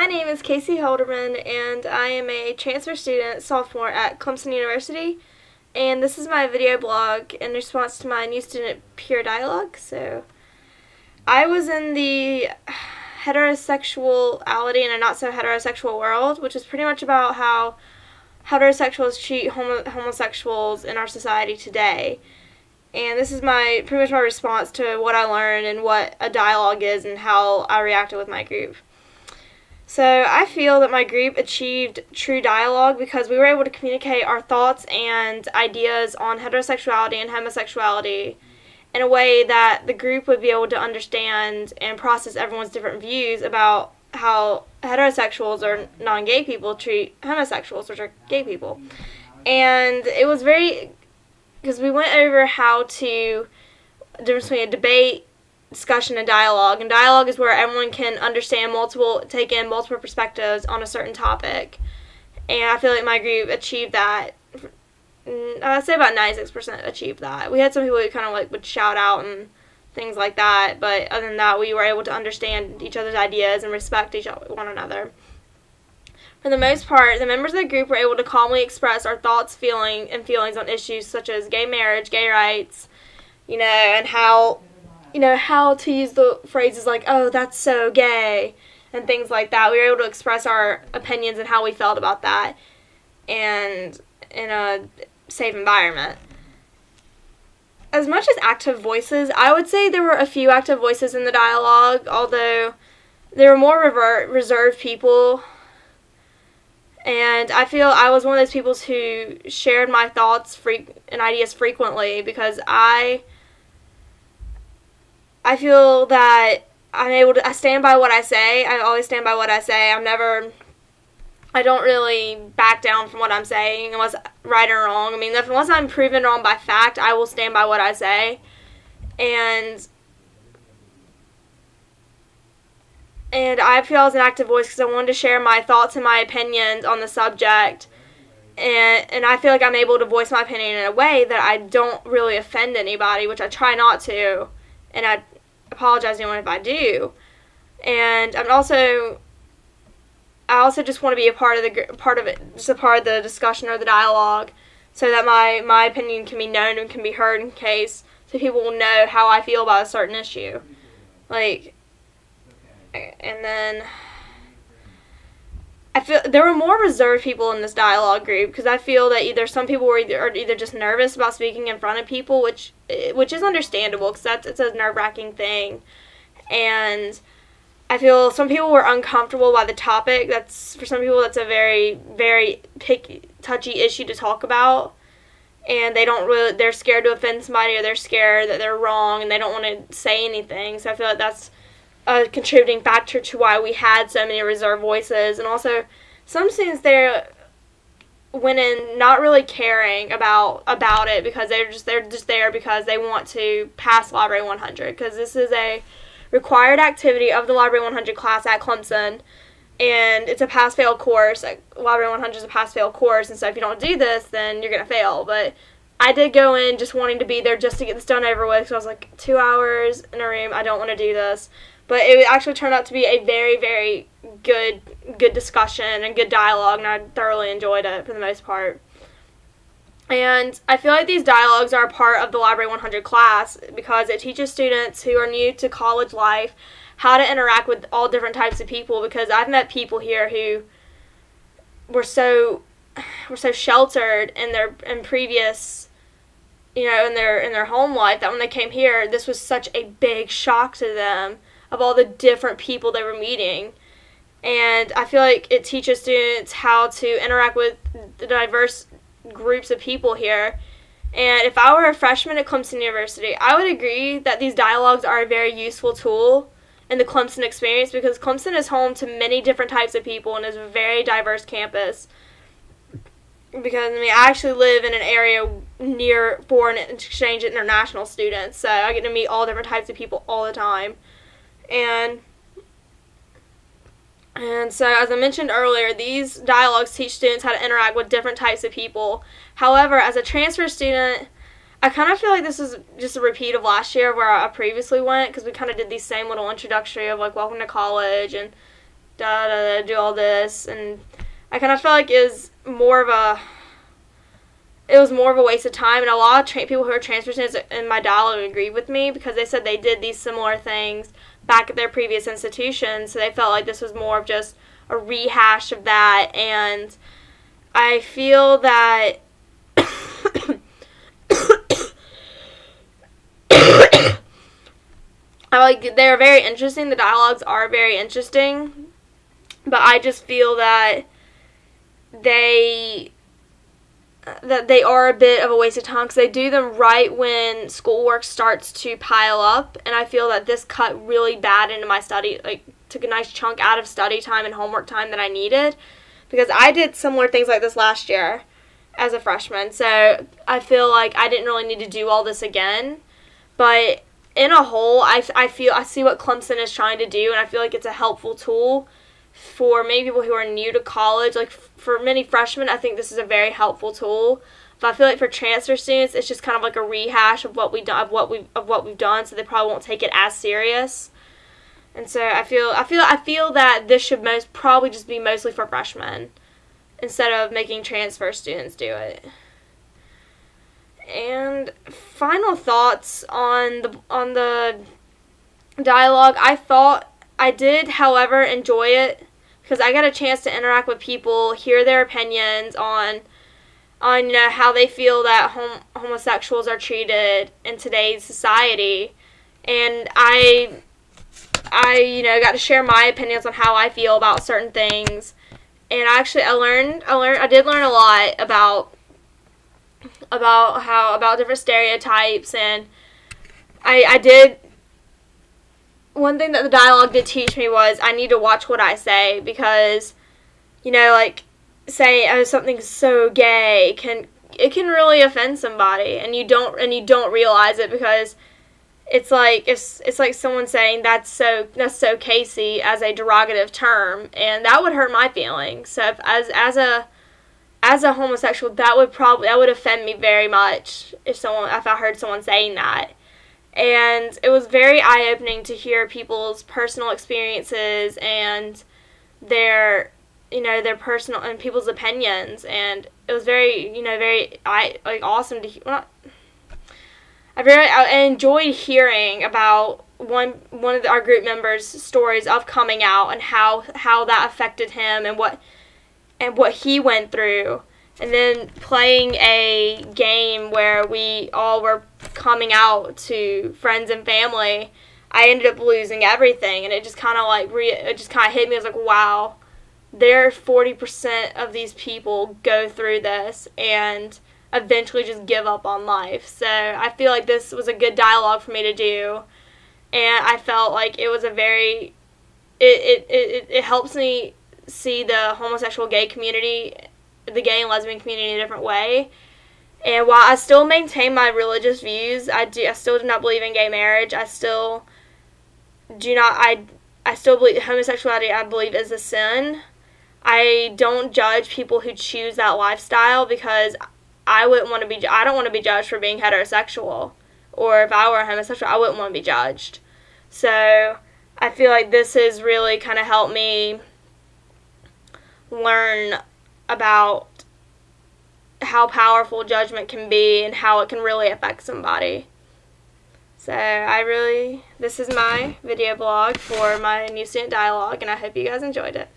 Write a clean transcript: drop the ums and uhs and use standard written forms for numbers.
My name is Casey Holderman, and I am a transfer student, sophomore at Clemson University, and this is my video blog in response to my new student peer dialogue. So, I was in the heterosexuality in a not-so-heterosexual world, which is pretty much about how heterosexuals treat homosexuals in our society today. And this is pretty much my response to what I learned and what a dialogue is and how I reacted with my group. So I feel that my group achieved true dialogue because we were able to communicate our thoughts and ideas on heterosexuality and homosexuality in a way that the group would be able to understand and process everyone's different views about how heterosexuals or non-gay people treat homosexuals, which are gay people. And it was because we went over the difference between a debate, discussion, and dialogue. And dialogue is where everyone can understand take in multiple perspectives on a certain topic. And I feel like my group achieved that. I'd say about 96% achieved that. We had some people who kind of would shout out and things like that, but other than that, we were able to understand each other's ideas and respect one another. For the most part, the members of the group were able to calmly express our thoughts, feelings on issues such as gay marriage, gay rights, and how to use the phrases like, "oh, that's so gay," and things like that. We were able to express our opinions and how we felt about that, and in a safe environment. As much as active voices, I would say there were a few active voices in the dialogue, although there were more reserved people. And I feel I was one of those people who shared my thoughts and ideas frequently because I feel that I stand by what I say. I always stand by what I say. I don't really back down from what I'm saying unless right or wrong. I mean, unless I'm proven wrong by fact, I will stand by what I say. And I feel I was an active voice because I wanted to share my thoughts and my opinions on the subject. And I feel like I'm able to voice my opinion in a way that I don't really offend anybody, which I try not to. And I apologize to anyone if I do. And I also just want to be a part of the discussion or the dialogue, so that my opinion can be known and can be heard so people will know how I feel about a certain issue. And then I feel there were more reserved people in this dialogue group because I feel that some people are either just nervous about speaking in front of people, which is understandable because it's a nerve-wracking thing, and I feel some people were uncomfortable by the topic. For some people that's a very, very touchy issue to talk about, and they're scared to offend somebody, or they're scared that they're wrong and they don't want to say anything. So I feel like that's a contributing factor to why we had so many reserved voices. And also some students there went in not really caring about it because they're just there because they want to pass Library 100, because this is a required activity of the Library 100 class at Clemson, and it's a pass-fail course. Library 100 is a pass-fail course, and so if you don't do this, then you're going to fail. But I did go in just wanting to be there just to get this done over with, because I was like, 2 hours in a room, I don't want to do this. But it actually turned out to be a very, very good discussion and good dialogue, and I thoroughly enjoyed it for the most part. And I feel like these dialogues are a part of the Library 100 class because it teaches students who are new to college life how to interact with all different types of people, because I've met people here who were so sheltered in their home life that when they came here, this was such a big shock to them of all the different people they were meeting. And I feel like it teaches students how to interact with the diverse groups of people here. And if I were a freshman at Clemson University, I would agree that these dialogues are a very useful tool in the Clemson experience, because Clemson is home to many different types of people and is a very diverse campus. Because I actually live in an area near foreign exchange international students, so I get to meet all different types of people all the time. And so, as I mentioned earlier, these dialogues teach students how to interact with different types of people. However, as a transfer student, I kind of feel like this is just a repeat of last year where I previously went, because we kind of did these same little introductory of, welcome to college and do all this, and I kind of felt like it was more of a waste of time, and a lot of people who are transfer students in my dialogue agreed with me because they said they did these similar things back at their previous institutions, so they felt like this was more of just a rehash of that, and I feel that they're very interesting. The dialogues are very interesting, but I just feel that they are a bit of a waste of time because they do them right when schoolwork starts to pile up, and I feel that this cut really bad into my study, like took a nice chunk out of study time and homework time that I needed, because I did similar things like this last year as a freshman, so I feel like I didn't really need to do all this again. But in a whole, I see what Clemson is trying to do, and I feel like it's a helpful tool for many people who are new to college. Like for many freshmen, I think this is a very helpful tool. But I feel like for transfer students, it's just kind of like a rehash of what we've done, so they probably won't take it as serious. And so I feel that this should probably just be mostly for freshmen instead of making transfer students do it. And final thoughts on the dialogue. I did, however, enjoy it because I got a chance to interact with people, hear their opinions on how they feel that homosexuals are treated in today's society, and I got to share my opinions on how I feel about certain things, and I did learn a lot about different stereotypes, and one thing that the dialogue did teach me was I need to watch what I say, because like saying something so gay can really offend somebody, and you don't realize it, because it's like someone saying that's so Casey as a derogative term, and that would hurt my feelings. So if, as a homosexual, that would offend me very much if I heard someone saying that. And it was very eye-opening to hear people's personal experiences and their personal and people's opinions, and it was very awesome to hear. I enjoyed hearing about one of our group members' stories of coming out and how that affected him and what he went through, and then playing a game where we all were coming out to friends and family. I ended up losing everything, and it just kind of hit me. I was like, wow, 40% of these people go through this and eventually just give up on life. So I feel like this was a good dialogue for me to do, and I felt like it was it helps me see the homosexual gay community, the gay and lesbian community, in a different way. And while I still maintain my religious views, I still do not believe in gay marriage. I still believe homosexuality, I believe, is a sin. I don't judge people who choose that lifestyle, because I don't want to be judged for being heterosexual, or if I were a homosexual, I wouldn't want to be judged. So I feel like this has really kind of helped me learn about how powerful judgment can be and how it can really affect somebody. So this is my video blog for my new student dialogue, and I hope you guys enjoyed it.